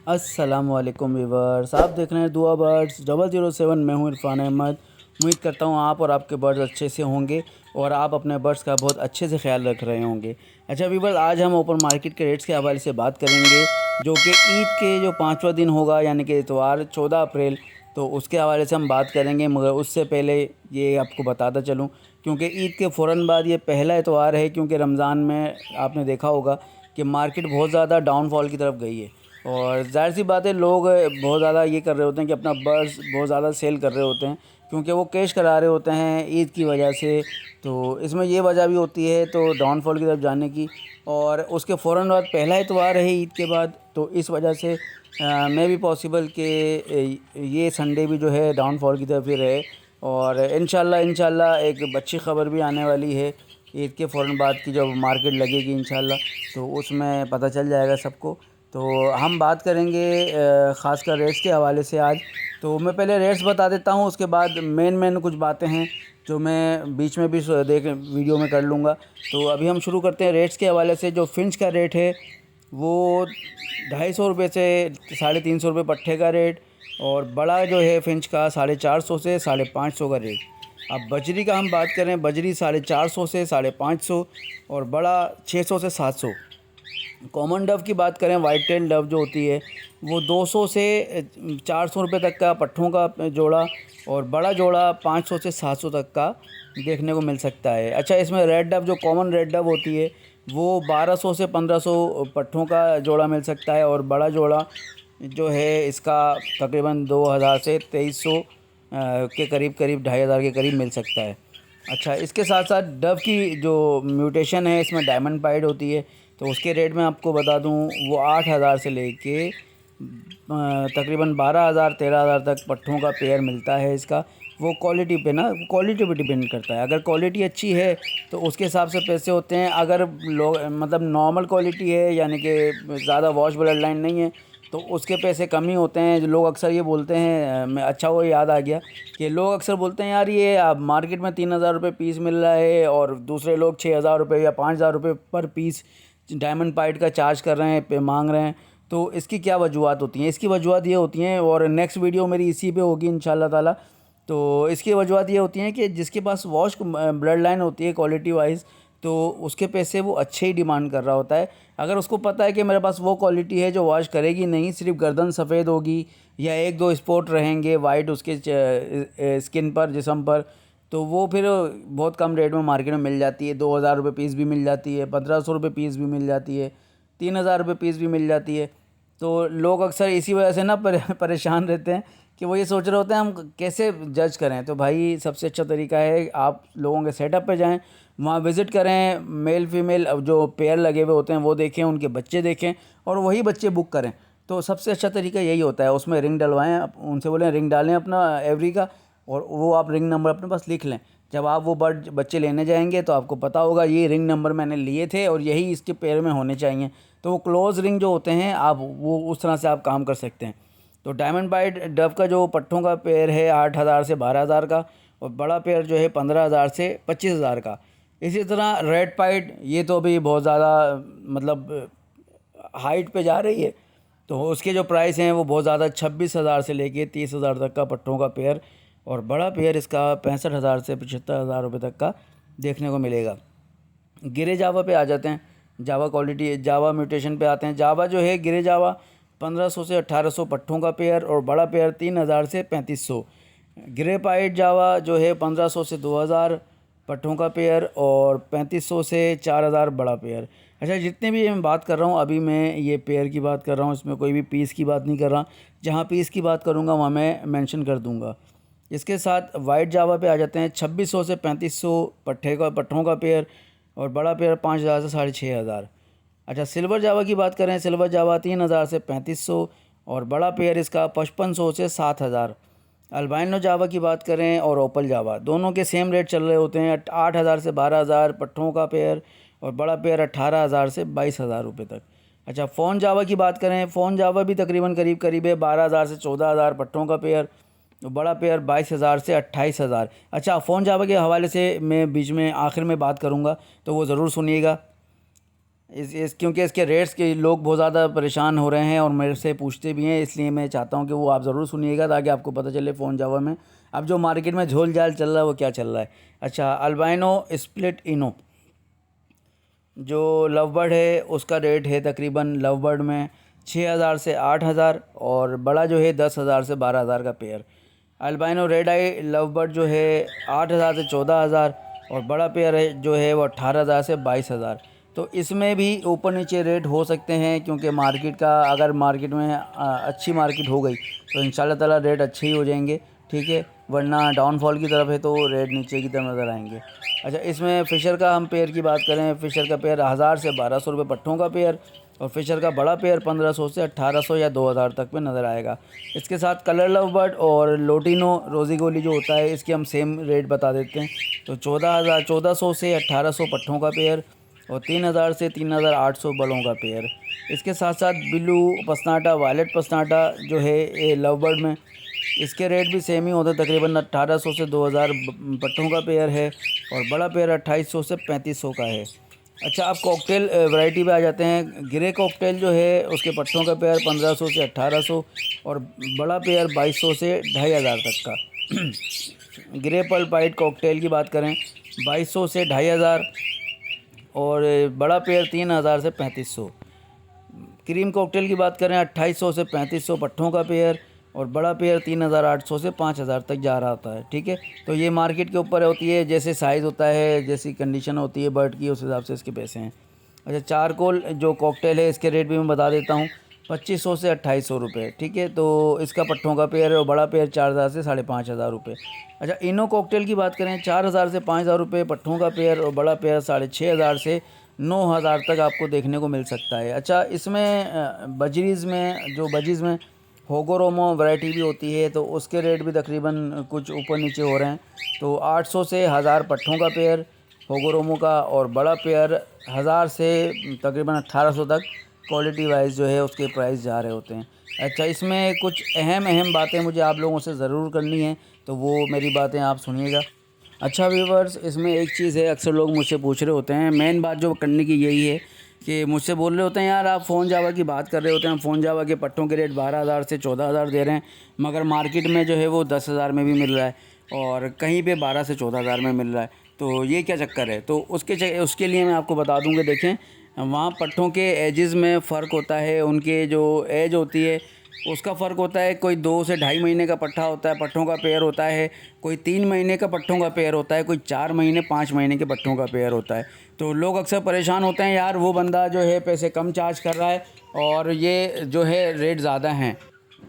अस्सलामुअलैकुम व्यूवर्स, आप देख रहे हैं दुआ बर्ड्स 007। मैं हूं इरफान अहमद। उम्मीद करता हूं आप और आपके बर्ड्स अच्छे से होंगे और आप अपने बर्ड्स का बहुत अच्छे से ख्याल रख रहे होंगे। अच्छा व्यूवर्स, आज हम ओपन मार्केट के रेट्स के हवाले से बात करेंगे, जो कि ईद के जो 5वां दिन होगा यानी कि इतवार 14 अप्रैल, तो उसके हवाले से हम बात करेंगे। मगर उससे पहले ये आपको बताता चलूँ, क्योंकि ईद के फ़ौरन बाद ये पहला इतवार है, क्योंकि रमज़ान में आपने देखा होगा कि मार्केट बहुत ज़्यादा डाउनफॉल की तरफ गई है और ज़ाहिर सी बात है लोग बहुत ज़्यादा ये कर रहे होते हैं कि अपना बर्ड्स बहुत ज़्यादा सेल कर रहे होते हैं, क्योंकि वो कैश करा रहे होते हैं ईद की वजह से। तो इसमें ये वजह भी होती है तो डाउनफॉल की तरफ जाने की, और उसके फ़ौरन बाद पहला इतवार है ईद के बाद, तो इस वजह से मैं भी पॉसिबल कि ये संडे भी जो है डाउनफॉल की तरफ ही रहे। और इंशाल्लाह एक अच्छी ख़बर भी आने वाली है ईद के फ़ौरन बाद की, जब मार्केट लगेगी इंशाल्लाह, तो उसमें पता चल जाएगा सबको। तो हम बात करेंगे ख़ासकर रेट्स के हवाले से आज। तो मैं पहले रेट्स बता देता हूँ, उसके बाद मेन कुछ बातें हैं जो मैं बीच में भी देख वीडियो में कर लूँगा। तो अभी हम शुरू करते हैं रेट्स के हवाले से। जो फिंच का रेट है वो 250 रुपये से 350 रुपये पट्ठे का रेट, और बड़ा जो है फिंच का 450 से 550 का रेट। अब बजरी का हम बात करें, बजरी 450 से 550, और बड़ा 600 से 700। कॉमन डव की बात करें, वाइट टेल डव जो होती है वो 200 से 400 रुपये तक का पट्ठों का जोड़ा, और बड़ा जोड़ा 500 से 700 तक का देखने को मिल सकता है। अच्छा, इसमें रेड डव जो कॉमन रेड डव होती है वो 1200 से 1500 पट्ठों का जोड़ा मिल सकता है, और बड़ा जोड़ा जो है इसका तकरीबन 2000 से 2300 के करीब 2500 के करीब मिल सकता है। अच्छा, इसके साथ साथ डव की जो म्यूटेशन है इसमें डायमंड पाइड होती है, तो उसके रेट में आपको बता दूं वो 8000 से लेके तकरीबन 12000 13000 तक पट्ठों का पेयर मिलता है इसका। वो क्वालिटी पे डिपेंड करता है। अगर क्वालिटी अच्छी है तो उसके हिसाब से पैसे होते हैं। अगर लोग मतलब नॉर्मल क्वालिटी है यानी कि ज़्यादा वॉश ब्लड लाइन नहीं है, तो उसके पैसे कम ही होते हैं। जो लोग अक्सर ये बोलते हैं, मैं अच्छा वो याद आ गया कि लोग अक्सर बोलते हैं यार ये अब मार्केट में 3000 रुपये पीस मिल रहा है और दूसरे लोग 6000 रुपये या 5000 रुपये पर पीस डायमंड पाइट का चार्ज कर रहे हैं पे मांग रहे हैं। तो इसकी क्या वजूहत होती हैं? इसकी वजूहत ये होती हैं, और नेक्स्ट वीडियो मेरी इसी पे होगी इंशाल्लाह ताला। तो इसकी वजूहत ये होती हैं कि जिसके पास वॉश ब्लड लाइन होती है क्वालिटी वाइज, तो उसके पैसे वो अच्छे ही डिमांड कर रहा होता है। अगर उसको पता है कि मेरे पास वो क्वालिटी है जो वॉश करेगी नहीं, सिर्फ गर्दन सफ़ेद होगी या एक दो स्पॉट रहेंगे वाइट उसके स्किन पर, जिस्म पर, तो वो फिर बहुत कम रेट में मार्केट में मिल जाती है। 2000 रुपये पीस भी मिल जाती है, 1500 रुपये पीस भी मिल जाती है, 3000 रुपये पीस भी मिल जाती है। तो लोग अक्सर इसी वजह से ना परेशान रहते हैं कि वो ये सोच रहे होते हैं हम कैसे जज करें। तो भाई सबसे अच्छा तरीका है आप लोगों के सेटअप पे जाएं, वहाँ विज़िट करें, मेल फीमेल जो पेयर लगे हुए होते हैं वो देखें, उनके बच्चे देखें और वही बच्चे बुक करें। तो सबसे अच्छा तरीका यही होता है। उसमें रिंग डलवाएं, उनसे बोलें रिंग डालें अपना एवरी का, और वो आप रिंग नंबर अपने पास लिख लें। जब आप वो बर्ड बच्चे लेने जाएंगे तो आपको पता होगा ये रिंग नंबर मैंने लिए थे और यही इसके पेयर में होने चाहिए। तो वो क्लोज रिंग जो होते हैं आप वो उस तरह से आप काम कर सकते हैं। तो डायमंड बाइट डव का जो पट्ठों का पेयर है 8000 से 12000 का, और बड़ा पेयर जो है 15000 से 25000 का। इसी तरह रेड पाइट, ये तो अभी बहुत ज़्यादा मतलब हाइट पे जा रही है, तो उसके जो प्राइस हैं वो बहुत ज़्यादा 26000 से लेके 30000 तक का पट्ठों का पेयर, और बड़ा पेयर इसका 65000 से 75000 रुपये तक का देखने को मिलेगा। गिरे जावा पे आ जाते हैं, जावा क्वालिटी जावा म्यूटेशन पे आते हैं। जावा जो है गिरे जावा 1500 से 1800 पट्ठों का पेयर, और बड़ा पेयर 3000 से 3500। गिरे पाइट जावा जो है 1500 से 2000 पट्ठों का पेयर, और 3500 से 4000 बड़ा पेयर। अच्छा, जितने भी मैं बात कर रहा हूँ अभी मैं ये पेयर की बात कर रहा हूँ, इसमें कोई भी पीस की बात नहीं कर रहा। जहाँ पीस की बात करूँगा वहाँ मैं मेंशन कर दूँगा। इसके साथ वाइट जावा पे आ जाते हैं 2600 से 3500 पट्ठों का पेयर, और बड़ा पेयर 5000 से 6500। अच्छा, सिल्वर जावा की बात करें, सिल्वर जावा 3000 से 3500, और बड़ा पेयर इसका 5500 से 7000। अल्बाइनो जावा की बात करें और ओपल जावा, दोनों के सेम रेट चल रहे होते हैं 8000 से 12000 पट्ठों का पेयर, और बड़ा पेयर 18000 से 22000 रुपये तक। अच्छा, फ़ोन जावा की बात करें, फ़ोन जावा भी तकरीबन करीब है 12000 से 14000 पट्ठों का पेयर, तो बड़ा पेयर 22000 से 28000। अच्छा, फ़ोन जावा के हवाले से मैं बीच में आखिर में बात करूँगा, तो वो ज़रूर सुनिएगा। इस क्योंकि इसके रेट्स के लोग बहुत ज़्यादा परेशान हो रहे हैं और मेरे से पूछते भी हैं, इसलिए मैं चाहता हूं कि वो आप ज़रूर सुनिएगा ताकि आपको पता चले फ़ोन जावा में अब जो मार्केट में झोल झाल चल रहा है वो क्या चल रहा है। अच्छा, अल्बाइनो स्प्लिट इनो जो लव बर्ड है उसका रेट है तकरीबन लव बर्ड में 6,000 से 8,000 और बड़ा जो है 10,000 से 12,000 का pair. Albino red I love bird जो है 8,000 से 14,000 और बड़ा पेयर है जो है वो 18,000 से 22,000। तो इसमें भी ऊपर नीचे रेट हो सकते हैं क्योंकि मार्केट का अगर मार्केट में अच्छी मार्केट हो गई तो इंशाल्लाह ताला रेट अच्छे ही हो जाएंगे, ठीक है, वरना डाउनफॉल की तरफ है तो रेट नीचे की तरफ नज़र आएंगे। अच्छा, इसमें फ़िशर का हम पेयर की बात करें, फ़िशर का पेयर 1,000 से 1,200 रुपये पट्ठों का पेयर और फ़िशर का बड़ा पेयर 1,500 से 1,800 या 2,000 तक में नज़र आएगा। इसके साथ कलर लव बर्ड और लोटिनो रोज़ी गोली जो होता है इसके हम सेम रेट बता देते हैं। तो 1400 से 1,800 पट्ठों का पेयर और 3,000 से 3,800 बड़ों का पेयर। इसके साथ साथ ब्लू पसनाटा, वायलेट पसनाटा जो है ये लव बर्ड में इसके रेट भी सेम ही होते हैं, तकरीबन 1,800 से 2,000 पट्ठों का पेयर है और बड़ा पेयर 2,800 से 3,500 का है। अच्छा, आप कॉकटेल वैरायटी पे आ जाते हैं। ग्रे कॉकटेल जो है उसके पट्टों का पेयर 1,500 से 1,800 और बड़ा पेयर 2,200 से 2,500 तक का। ग्रे पल वाइट कॉकटेल की बात करें 2,200 से 2,500 और बड़ा पेयर 3,000 से 3,500। क्रीम कॉकटेल की बात करें 2,800 से 3,500 पट्ठों का पेयर और बड़ा पेयर 3,800 से 5,000 तक जा रहा होता है, ठीक है। तो ये मार्केट के ऊपर होती है, जैसे साइज़ होता है, जैसी कंडीशन होती है बर्ड की, उस हिसाब से इसके पैसे हैं। अच्छा, चारकोल जो कॉकटेल है इसके रेट भी मैं बता देता हूँ 2,500 से 2,800 रुपये, ठीक है। तो इसका पट्ठों का पेयर है और बड़ा पेयर 4,000 से 5,500 रुपये। अच्छा, इनो कॉकटेल की बात करें 4,000 से 5,000 रुपये पट्ठों का पेयर और बड़ा पेयर 6,500 से 9,000 तक आपको देखने को मिल सकता है। अच्छा, इसमें बजीज़ में होगोरोमो वैरायटी भी होती है तो उसके रेट भी तकरीबन कुछ ऊपर नीचे हो रहे हैं। तो 800 से 1,000 पट्ठों का पेयर होगोरोमो का और बड़ा पेयर 1,000 से तकरीबन 1,800 तक क्वालिटी वाइज जो है उसके प्राइस जा रहे होते हैं। अच्छा, इसमें कुछ अहम बातें मुझे आप लोगों से ज़रूर करनी है, तो वो मेरी बातें आप सुनिएगा। अच्छा व्यूवर्स, इसमें एक चीज़ है, अक्सर लोग मुझसे पूछ रहे होते हैं, मेन बात जो करने की यही है कि मुझसे बोल रहे होते हैं यार आप फ़ोन जावा की बात कर रहे होते हैं, फ़ोन जावा के पट्टों के रेट 12,000 से 14,000 दे रहे हैं, मगर मार्केट में जो है वो 10,000 में भी मिल रहा है और कहीं पे 12 से 14,000 में मिल रहा है, तो ये क्या चक्कर है। तो उसके लिए मैं आपको बता दूँ कि देखें, वहाँ पट्ठों के एजेस में फ़र्क होता है, उनके जो एज होती है उसका फ़र्क होता है। कोई 2 से ढाई महीने का पट्ठा होता है, पट्ठों का पेयर होता है, कोई 3 महीने का पट्ठों का पेयर होता है, कोई 4 महीने 5 महीने के पट्ठों का पेयर होता है। तो लोग अक्सर परेशान होते हैं, यार वो बंदा जो है पैसे कम चार्ज कर रहा है और ये जो है रेट ज़्यादा हैं।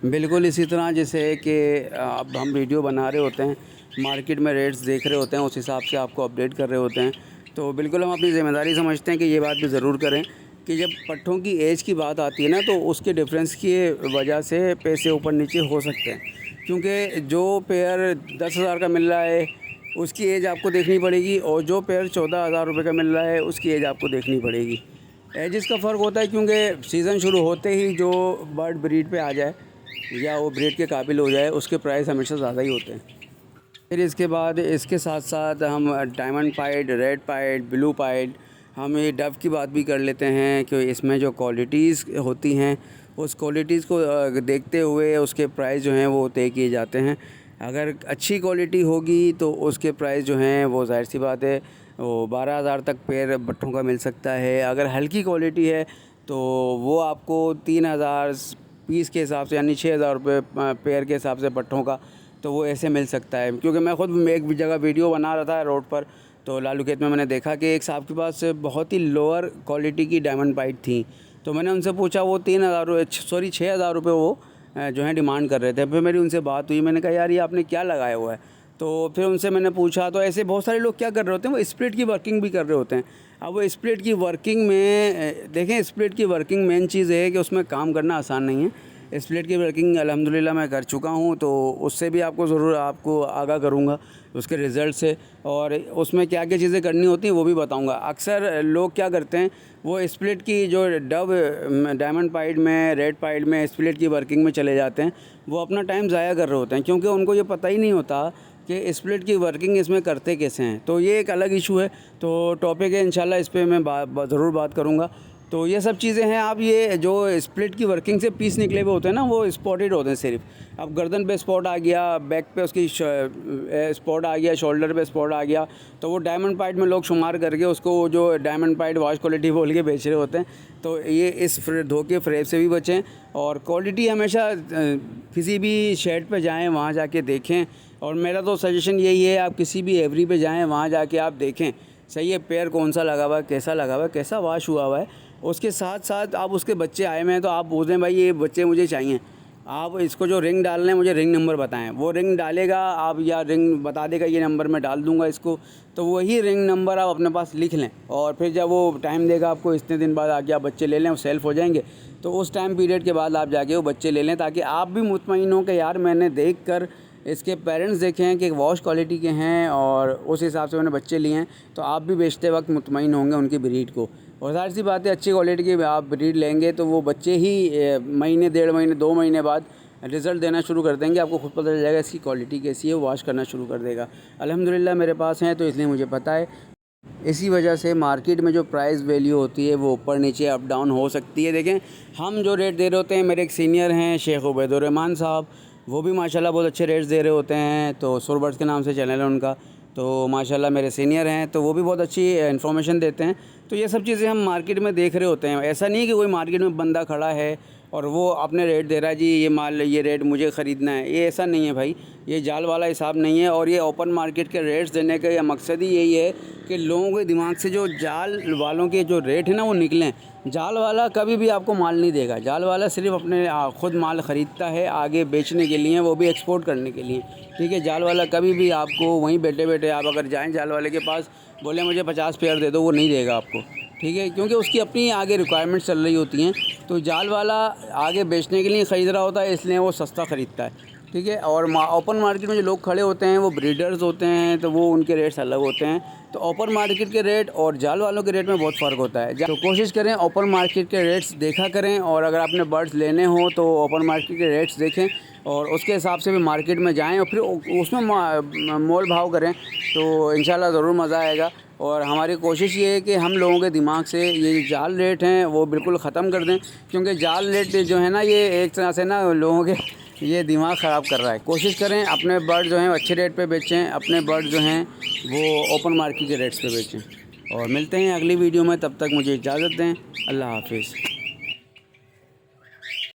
बिल्कुल इसी तरह जैसे कि अब हम वीडियो बना रहे होते हैं, मार्केट में रेट्स देख रहे होते हैं, उस हिसाब से आपको अपडेट कर रहे होते हैं। तो बिल्कुल हम अपनी ज़िम्मेदारी समझते हैं कि ये बात भी ज़रूर करें कि जब पट्ठों की एज की बात आती है ना, तो उसके डिफरेंस की वजह से पैसे ऊपर नीचे हो सकते हैं। क्योंकि जो पेयर 10,000 का मिल रहा है उसकी एज आपको देखनी पड़ेगी और जो पेयर 14,000 रुपये का मिल रहा है उसकी एज आपको देखनी पड़ेगी। एजेस का फ़र्क होता है क्योंकि सीज़न शुरू होते ही जो बर्ड ब्रीड पे आ जाए या वो ब्रीड के काबिल हो जाए उसके प्राइस हमेशा ज़्यादा ही होते हैं। फिर इसके बाद इसके साथ साथ हम diamond pied, red pied, blue pied, हम ये डव की बात भी कर लेते हैं कि इसमें जो क्वालिटीज़ होती हैं उस क्वालिटीज़ को देखते हुए उसके प्राइस जो हैं वो तय किए जाते हैं। अगर अच्छी क्वालिटी होगी तो उसके प्राइस जो हैं वो ज़ाहिर सी बात है वो 12,000 तक पेयर पट्ठों का मिल सकता है। अगर हल्की क्वालिटी है तो वो आपको 3,000 पीस के हिसाब से यानी 6,000 रुपये पेयर के हिसाब से पट्ठों का तो वो ऐसे मिल सकता है। क्योंकि मैं ख़ुद एक जगह वीडियो बना रहा था रोड पर, तो लालू खेत में मैंने देखा कि एक साहब के पास बहुत ही लोअर क्वालिटी की डायमंड पाइड थी। तो मैंने उनसे पूछा, वो 6,000 रुपये वो जो है डिमांड कर रहे थे। फिर मेरी उनसे बात हुई, मैंने कहा यार ये आपने क्या लगाया हुआ है। तो फिर उनसे मैंने पूछा, तो ऐसे बहुत सारे लोग क्या कर रहे होते हैं, वो स्प्लिट की वर्किंग भी कर रहे होते हैं। अब वो स्प्लिट की वर्किंग में देखें, स्प्लिट की वर्किंग मेन चीज़ है कि उसमें काम करना आसान नहीं है। स्प्लिट की वर्किंग अल्हम्दुलिल्लाह मैं कर चुका हूँ, तो उससे भी आपको ज़रूर आपको आगाह करूँगा उसके रिज़ल्ट से, और उसमें क्या क्या चीज़ें करनी होती हैं वो भी बताऊँगा। अक्सर लोग क्या करते हैं, वो स्प्लिट की जो डव डायमंड पाइड में, रेड पाइड में स्प्लिट की वर्किंग में चले जाते हैं, वो अपना टाइम ज़ाया कर रहे होते हैं क्योंकि उनको ये पता ही नहीं होता कि स्प्लिट की वर्किंग इसमें करते कैसे हैं, तो ये एक अलग इशू है, तो टॉपिक है इंशाल्लाह, इस पे मैं ज़रूर बात करूँगा। तो ये सब चीज़ें हैं। आप ये जो स्प्लिट की वर्किंग से पीस निकले हुए होते हैं ना, वो स्पॉटेड होते हैं सिर्फ। अब गर्दन पे स्पॉट आ गया, बैक पे उसकी स्पॉट आ गया, शोल्डर पे स्पॉट आ गया, तो वो डायमंड पाइट में लोग शुमार करके उसको जो डायमंड पाइट वॉश क्वालिटी बोल के बेच रहे होते हैं। तो ये इस धोखे फ्रेब से भी बचें, और क्वालिटी हमेशा किसी भी शेड पे जाएं, वहाँ जाके देखें। और मेरा तो सजेशन यही है, आप किसी भी एवरी पे जाएं, वहाँ जाके आप देखें सही है पैर कौन सा लगा हुआ है, कैसा लगा हुआ है, कैसा वॉश हुआ हुआ है। उसके साथ साथ आप उसके बच्चे आए हुए हैं तो आप बोलते हैं भाई ये बच्चे मुझे चाहिए, आप इसको जो रिंग डालना है मुझे रिंग नंबर बताएं। वो रिंग डालेगा आप, या रिंग बता देगा ये नंबर मैं डाल दूंगा इसको, तो वही रिंग नंबर आप अपने पास लिख लें, और फिर जब वो टाइम देगा आपको इतने दिन बाद आके आप बच्चे ले लें, वो सेल्फ हो जाएंगे। तो उस टाइम पीरियड के बाद आप जाके वो बच्चे ले लें, ताकि आप भी मुतमईन हो कि यार मैंने देख कर इसके पेरेंट्स देखे हैं कि वॉश क्वालिटी के हैं, और उस हिसाब से मैंने बच्चे लिए हैं, तो आप भी बेचते वक्त मुतमईन होंगे उनकी ब्रीड को। और ज़ाहिर सी बात है, अच्छी क्वालिटी की आप ब्रीड लेंगे तो वो बच्चे ही महीने, 1.5 महीने, 2 महीने बाद रिज़ल्ट देना शुरू कर देंगे। आपको खुद पता चल जाएगा इसकी क्वालिटी कैसी है, वॉश करना शुरू कर देगा। अल्हम्दुलिल्लाह मेरे पास हैं तो इसलिए मुझे पता है। इसी वजह से मार्केट में जो प्राइस वैल्यू होती है वो ऊपर नीचे अप डाउन हो सकती है। देखें हम जो रेट दे रहे होते हैं, मेरे एक सीनियर हैं शेख उबैदुर्रहमान साहब, वो भी माशाल्लाह बहुत अच्छे रेट्स दे रहे होते हैं। तो सुरबर्ड्स के नाम से चैनल है उनका, तो माशाल्लाह मेरे सीनियर हैं, तो वो भी बहुत अच्छी इन्फॉर्मेशन देते हैं। तो ये सब चीज़ें हम मार्केट में देख रहे होते हैं। ऐसा नहीं है कि कोई मार्केट में बंदा खड़ा है और वो अपने रेट दे रहा है, जी ये माल ये रेट मुझे ख़रीदना है, ये ऐसा नहीं है भाई, ये जाल वाला हिसाब नहीं है। और ये ओपन मार्केट के रेट्स देने का मकसद ही यही है कि लोगों के दिमाग से जो जाल वालों के जो रेट है ना वो निकलें। जाल वाला कभी भी आपको माल नहीं देगा, जाल वाला सिर्फ अपने ख़ुद माल ख़रीदता है आगे बेचने के लिए, वो भी एक्सपोर्ट करने के लिए, ठीक है। जाल वाला कभी भी आपको वहीं बैठे बैठे आप अगर जाएँ जाल वाले के पास, बोले मुझे 50 पेयर दे दो, वो नहीं देगा आपको, ठीक है, क्योंकि उसकी अपनी आगे रिक्वायरमेंट्स चल रही होती हैं। तो जाल वाला आगे बेचने के लिए ख़रीद रहा होता है, इसलिए वो सस्ता ख़रीदता है, ठीक है। और ओपन मार्केट में जो लोग खड़े होते हैं वो ब्रीडर्स होते हैं, तो वो उनके रेट्स अलग होते हैं। तो ओपन मार्केट के रेट और जाल वालों के रेट में बहुत फ़र्क होता है। तो कोशिश करें ओपन मार्केट के रेट्स देखा करें, और अगर आपने बर्ड्स लेने हो तो ओपन मार्केट के रेट्स देखें और उसके हिसाब से भी मार्केट में जाएं, और फिर उसमें मोल भाव करें, तो इंशाल्लाह ज़रूर मज़ा आएगा। और हमारी कोशिश ये है कि हम लोगों के दिमाग से ये जाल रेट हैं वो बिल्कुल ख़त्म कर दें, क्योंकि जाल रेट जो है ना ये एक तरह से ना लोगों के ये दिमाग ख़राब कर रहा है। कोशिश करें अपने बर्ड जो हैं अच्छे रेट पे बेचें, अपने बर्ड जो हैं वो ओपन मार्केट के रेट्स पे बेचें। और मिलते हैं अगली वीडियो में, तब तक मुझे इजाज़त दें। अल्लाह हाफिज़।